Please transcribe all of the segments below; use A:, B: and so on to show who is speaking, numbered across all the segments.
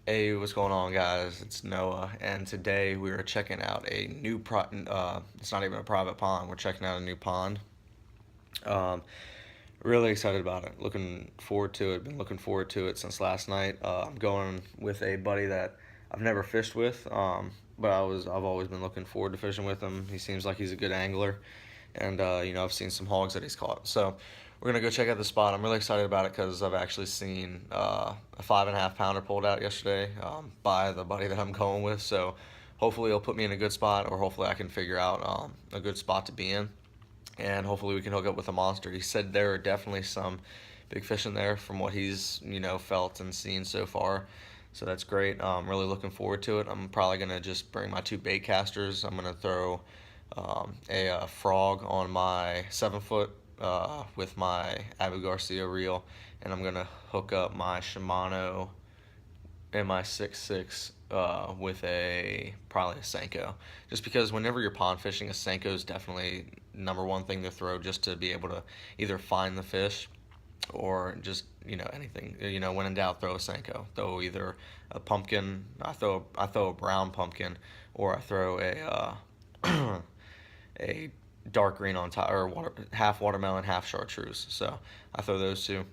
A: Hey, what's going on, guys? It's Noah, and today we are checking out a new it's not even a private pond. We're checking out a new pond. Um, Really excited about it. Looking forward to it. Been looking forward to it since last night. I'm going with a buddy that I've never fished with, but I've always been looking forward to fishing with him. He seems like he's a good angler, and I've seen some hogs that he's caught. So we're gonna go check out the spot. I'm really excited about it because I've actually seen a 5.5 pounder pulled out yesterday by the buddy that I'm going with. So hopefully he'll put me in a good spot, or hopefully I can figure out a good spot to be in, and hopefully we can hook up with a monster. He said there are definitely some big fish in there from what he's felt and seen so far. So that's great. I'm really looking forward to it. I'm probably gonna just bring my two bait casters. I'm gonna throw a frog on my 7 foot with my Garcia reel, and I'm gonna hook up my Shimano MI 6.6 with probably a senko. Just because whenever you're pond fishing, a senko is definitely number one thing to throw, just to be able to either find the fish or just anything. When in doubt, throw a senko. Throw either a pumpkin. I throw a brown pumpkin, or I throw a dark green on top, or half watermelon, half chartreuse. So I throw those two.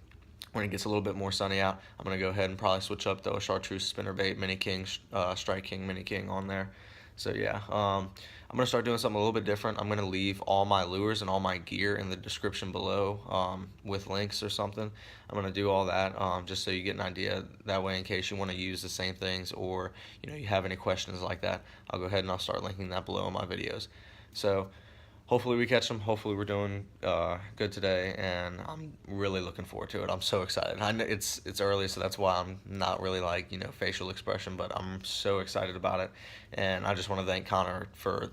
A: When it gets a little bit more sunny out, I'm gonna go ahead and probably switch up, throw a chartreuse spinnerbait mini king, strike king mini king on there. So yeah, I'm gonna start doing something a little bit different. I'm gonna leave all my lures and all my gear in the description below with links or something. I'm gonna do all that just so you get an idea. That way, in case you want to use the same things, or you have any questions like that, I'll go ahead and I'll start linking that below in my videos. So hopefully we catch them. Hopefully we're doing good today, and I'm really looking forward to it. I'm so excited. I know it's early, so that's why I'm not really like facial expression, but I'm so excited about it, and I just want to thank Connor for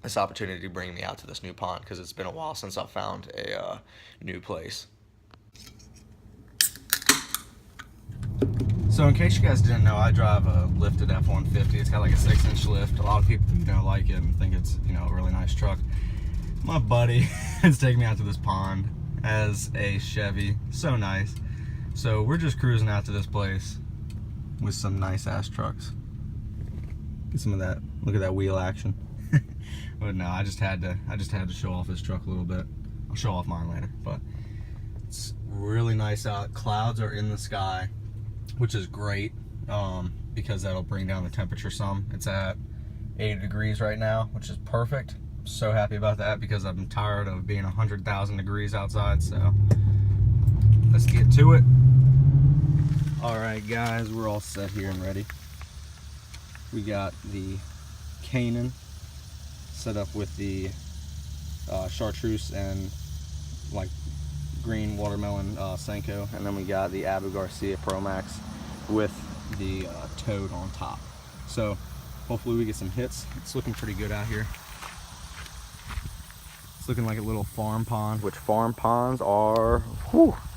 A: this opportunity to bring me out to this new pond, because it's been a while since I've found a new place. So in case you guys didn't know, I drive a lifted F-150. It's got like a 6-inch lift. A lot of people like it and think it's a really nice truck. My buddy is taking me out to this pond as a Chevy. So nice. So we're just cruising out to this place with some nice ass trucks. Get some of that. Look at that wheel action. But no, I just had to show off this truck a little bit. I'll show off mine later. But it's really nice out. Clouds are in the sky, which is great because that'll bring down the temperature some. It's at 80 degrees right now, which is perfect. So happy about that because I'm tired of being 100,000 degrees outside. So let's get to it. All right, guys, we're all set here and ready. We got the Caenan set up with the chartreuse and like green watermelon senko, and then we got the Garcia Promax with the toad on top. So hopefully we get some hits. It's looking pretty good out here. Looking like a little farm pond, which farm ponds are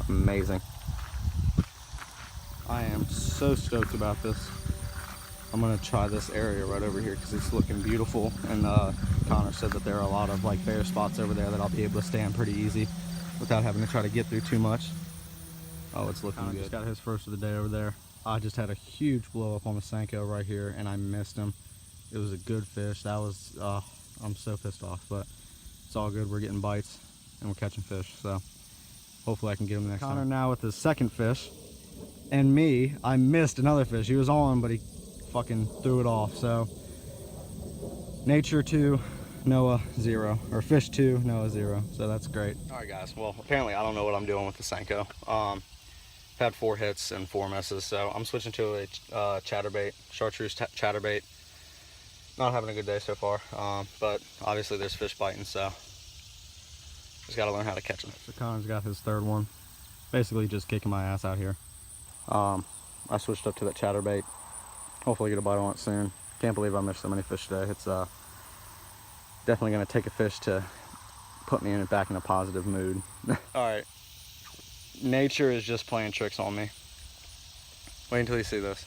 A: amazing. I am so stoked about this. I'm gonna try this area right over here because it's looking beautiful, and Connor said that there are a lot of like bare spots over there that I'll be able to stand pretty easy without having to try to get through too much. Oh, it's looking good. Just got his first of the day over there. I just had a huge blow up on the senko right here, and I missed him. It was a good fish. That was I'm so pissed off, but it's all good. We're getting bites and we're catching fish, so hopefully I can get him next time. Connor now with his second fish, and me, I missed another fish. He was on, but he fucking threw it off. So nature 2, Noah 0, or fish 2, Noah 0. So that's great. All right, guys. Well, apparently I don't know what I'm doing with the senko. I've had 4 hits and 4 misses, so I'm switching to a chatterbait, chartreuse chatterbait. Not having a good day so far, but obviously there's fish biting, so just got to learn how to catch them. So Connor's got his third one, basically just kicking my ass out here. I switched up to that chatterbait. Hopefully get a bite on it soon. Can't believe I missed so many fish today. It's definitely going to take a fish to put me back in a positive mood. All right, nature is just playing tricks on me. Wait until you see this.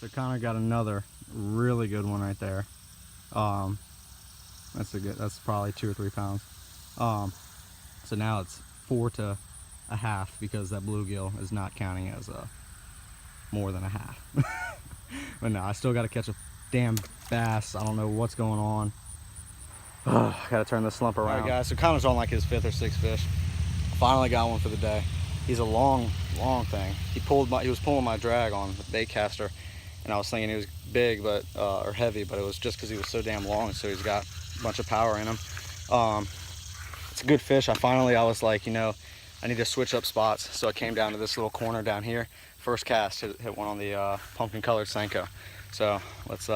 A: So Connor got another really good one right there. That's probably 2 or 3 pounds. So now it's 4 to a half, because that bluegill is not counting as more than a half. But no, I still got to catch a damn bass. I don't know what's going on. I gotta turn this slump around. All right, guys, so Connor's on like his 5th or 6th fish. Finally got one for the day. He's a long thing. He was pulling my drag on the Baitcaster, and I was thinking he was big, but or heavy, but it was just because he was so damn long. So he's got a bunch of power in him. It's a good fish. I was like, you know, I need to switch up spots. So I came down to this little corner down here. First cast, hit one on the pumpkin colored senko. So let's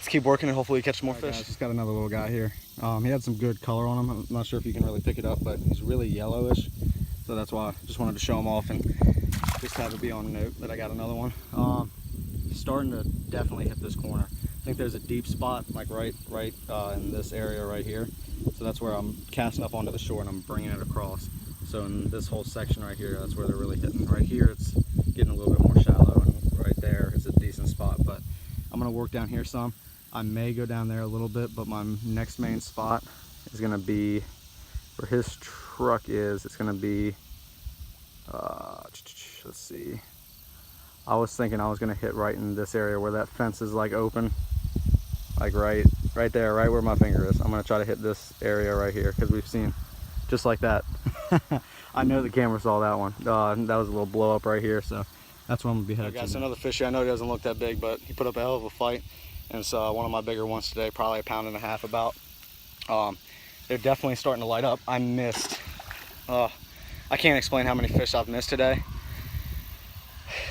A: keep working and hopefully catch more fish. Guys, just got another little guy here. He had some good color on him. I'm not sure if you can really pick it up, but he's really yellowish. So that's why I just wanted to show him off and just have it be on note that I got another one. He's starting to definitely hit this corner. I think there's a deep spot like right in this area right here. So that's where I'm casting up onto the shore and I'm bringing it across. So in this whole section right here, that's where they're really hitting. Right here, it's getting a little bit more shallow, and right there is a decent spot. But I'm gonna work down here some. I may go down there a little bit, but my next main spot is gonna be where his truck is. It's gonna be, let's see. I was thinking I was gonna hit right in this area where that fence is like open, like right there, right where my finger is. I'm gonna try to hit this area right here because we've seen just like that. I know the camera saw that one. That was a little blow up right here, so that's where I'm gonna be headed. I got another fish here. I know he doesn't look that big, but he put up a hell of a fight, and it's one of my bigger ones today, probably 1.5 pounds about. They're definitely starting to light up. I missed. I can't explain how many fish I've missed today.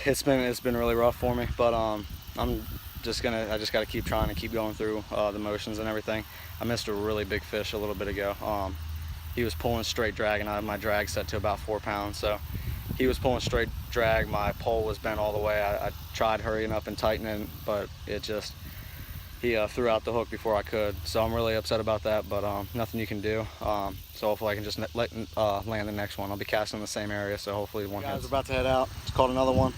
A: It's been really rough for me, but I just gotta keep trying and keep going through the motions and everything. I missed a really big fish a little bit ago. He was pulling straight drag, and I have my drag set to about 4 pounds. So he was pulling straight drag. My pole was bent all the way. I tried hurrying up and tightening, but he threw out the hook before I could. So I'm really upset about that, but nothing you can do. So hopefully I can just land the next one. I'll be casting in the same area, so hopefully one hits. Guys, we're about to head out. Just caught another one.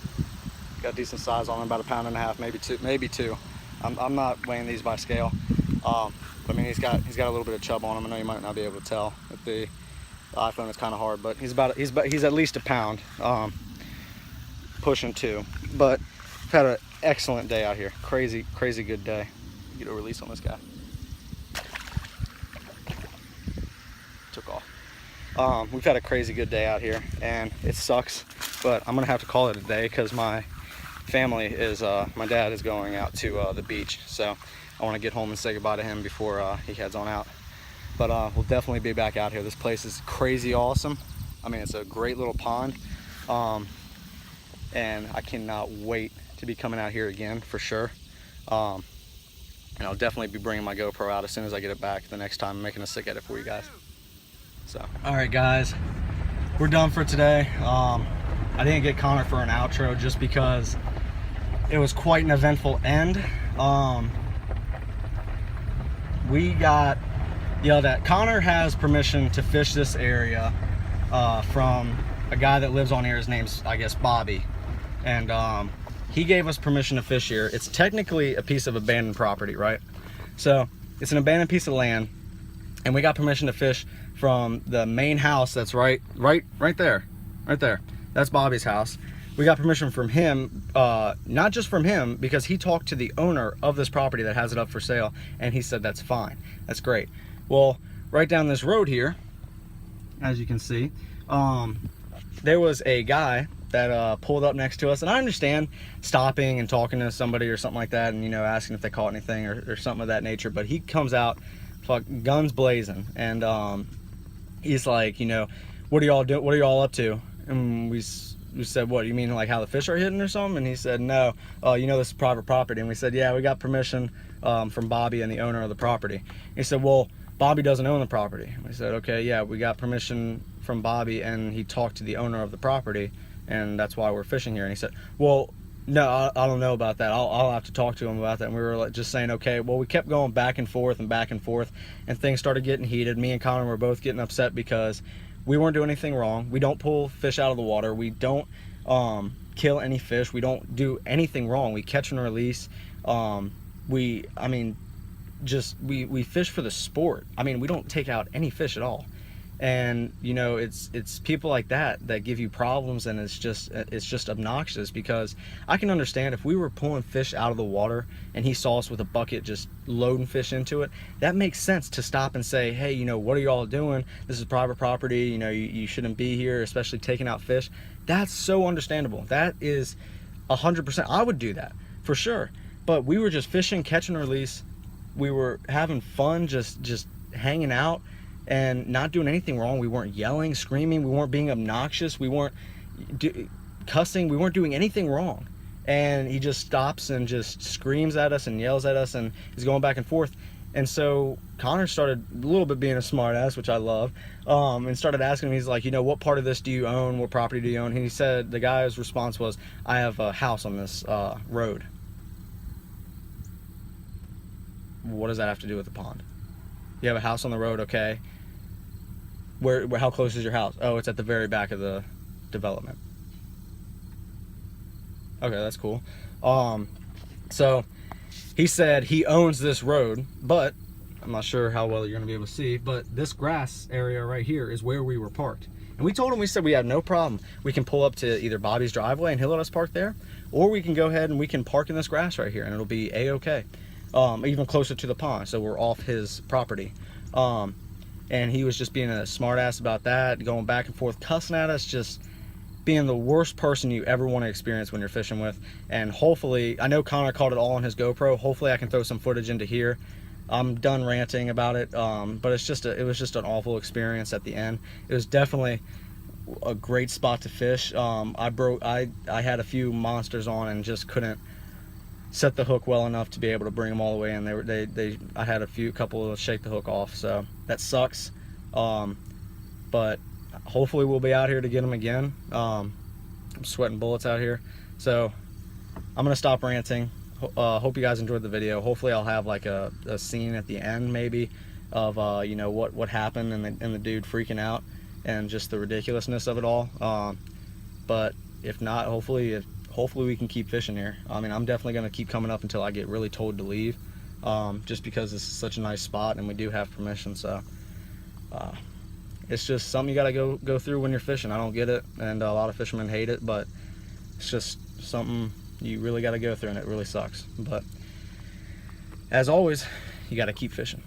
A: Got decent size on him, about 1.5 pounds, maybe two. I'm not weighing these by scale. I mean, he's got a little bit of chub on him. I know you might not be able to tell with the iPhone. It's kind of hard, but he's at least 1 pound, pushing 2. But I've had an excellent day out here. Crazy good day. Get a release on this guy. Took off. We've had a crazy good day out here, and it sucks, but I'm gonna have to call it a day because my family is my dad is going out to the beach, so I want to get home and say goodbye to him before he heads on out. But we'll definitely be back out here. This place is crazy awesome. I mean, it's a great little pond, and I cannot wait to be coming out here again for sure. And I'll definitely be bringing my GoPro out as soon as I get it back the next time, making a sick edit for you guys. So, all right guys, we're done for today. I didn't get Connor for an outro just because it was quite an eventful end. We got yelled at. Connor has permission to fish this area from a guy that lives on here. His name's, I guess, Bobby, and he gave us permission to fish here. It's technically a piece of abandoned property, right? So it's an abandoned piece of land, and we got permission to fish from the main house that's right there. That's Bobby's house. We got permission from him, not just from him, because he talked to the owner of this property that has it up for sale, and he said that's fine. That's great. Well, right down this road here, as you can see, there was a guy that pulled up next to us, and I understand stopping and talking to somebody or something like that, and, you know, asking if they caught anything or something of that nature. But he comes out, guns blazing, and he's like, you know, what are y'all doing? What are y'all up to? And we said, what, you mean like how the fish are hidden or something? And he said, no, you know, this is private property. And we said, yeah, we got permission from Bobby and the owner of the property. And he said, well, Bobby doesn't own the property. And we said, okay, yeah, we got permission from Bobby, and he talked to the owner of the property, and that's why we're fishing here. And he said, well, no, I don't know about that. I'll have to talk to him about that. And we were just saying, okay. Well, we kept going back and forth, and things started getting heated. Me and Connor were both getting upset because we weren't doing anything wrong. We don't pull fish out of the water. We don't kill any fish. We don't do anything wrong. We catch and release. We fish for the sport. I mean, we don't take out any fish at all. And you know, it's people like that that give you problems, and it's just obnoxious. Because I can understand if we were pulling fish out of the water and he saw us with a bucket just loading fish into it, that makes sense to stop and say, hey, you know, what are you all doing? This is private property, you know, you shouldn't be here, especially taking out fish. That's so understandable. That is 100%. I would do that for sure. But we were just fishing, catch and release. We were having fun, just hanging out and not doing anything wrong. We weren't yelling, screaming, we weren't being obnoxious, we weren't cussing, we weren't doing anything wrong. And he just stops and just screams at us and yells at us and is going back and forth. And so Connor started a little bit being a smart ass, which I love, and started asking him, he's like, you know, what part of this do you own? What property do you own? And he said, the guy's response was, I have a house on this road. What does that have to do with the pond? You have a house on the road, okay. Where how close is your house? Oh, it's at the very back of the development. Okay, that's cool. So he said he owns this road, but I'm not sure how well you're gonna be able to see, but this grass area right here is where we were parked. And we told him, we said we have no problem. We can pull up to either Bobby's driveway and he'll let us park there, or we can go ahead and we can park in this grass right here and it'll be a-okay. Even closer to the pond, so we're off his property. And he was just being a smart ass about that, going back and forth, cussing at us, just being the worst person you ever want to experience when you're fishing with. And hopefully, I know Connor caught it all on his GoPro. Hopefully I can throw some footage into here. I'm done ranting about it, but it was just an awful experience at the end. It was definitely a great spot to fish. I had a few monsters on and just couldn't set the hook well enough to be able to bring them all the way in. I had a couple shake the hook off, so that sucks. But hopefully we'll be out here to get them again. I'm sweating bullets out here, so I'm gonna stop ranting. Hope you guys enjoyed the video. Hopefully I'll have like a scene at the end maybe of you know, what happened and the dude freaking out and just the ridiculousness of it all. But if not, hopefully we can keep fishing here. I mean, I'm definitely going to keep coming up until I get really told to leave, just because this is such a nice spot and we do have permission. So it's just something you got to go through when you're fishing. I don't get it, and a lot of fishermen hate it, but it's just something you really got to go through, and it really sucks. But as always, you got to keep fishing.